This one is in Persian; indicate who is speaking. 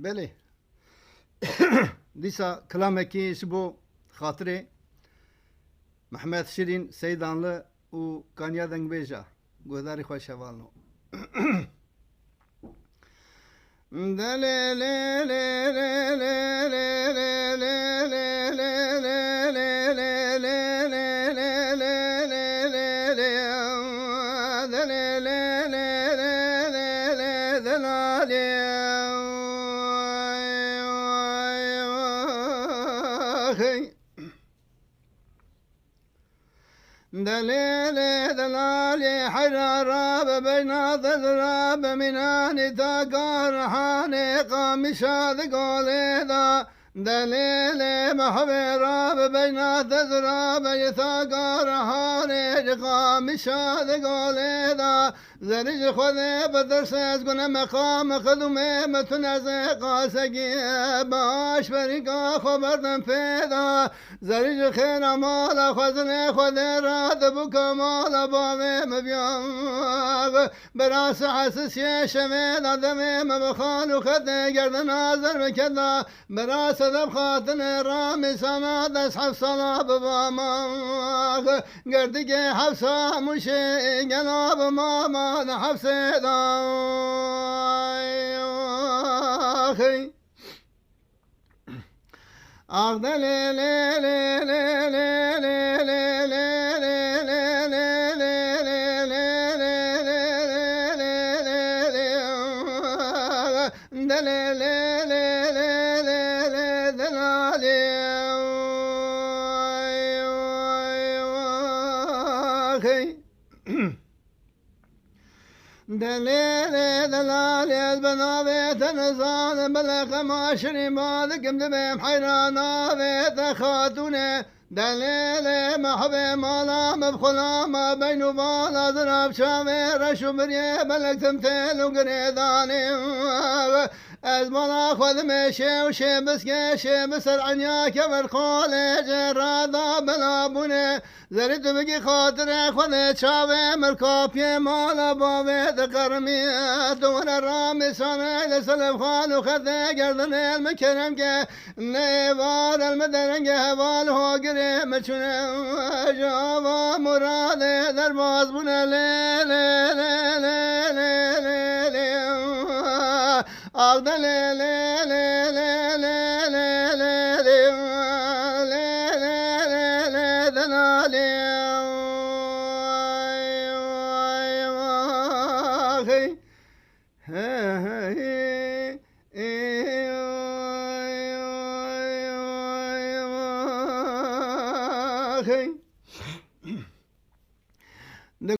Speaker 1: بله دیسا کلامکی سبو خاطره محمد شیرین سیدانله و کانیا دنگ بیجا گوداری خوش شوالنو دلالي حرارة بين ضراب مناني تاقار حاني قامش هذا قولي ذا دليلي محبرة بين ضراب يتاقار حاني قامش هذا قولي ذا زرج خذي بدرسات قنا مقام خذومي متنازي قاسقي باش فريقا خبردن فيدا زرج خير مالا خزني خذي راد بكا مالا بابي مبيان براس حسس يشميد دمي مبخان وخذي قرد نازر مكدا براس ذب خاطن رامي سماد اسحب صلاة بباما قردقي حفصة مشي قلاب ماما حفصة أخي أخذ لي لي لي لي لي لي دليل دلالي البنابي تنزان بلغ ماشري مالك مدبيم حيرانا بيت خاتوني دليل محبي مالا مبخلا ما بين بالا ذنب شامي رشو بريه بلغ تمثيل وقريداني أزمنا خذ مشي وشي بسكي شي بسر عنيا كبر خولي جرادا بلابوني زرد بقي خاطري خذ شاوي مركوبي مالا بابي ذكرمي دور الرامي سامي لسلم خالو خذي قردني المكرم كي نيوار المدرنج هوال هو قري مچونه جاوا مرادي درباز بنا لي لي لي لي لي لي أغدى لي لي لي لي لي لي لي لي لي لي دلالي أخي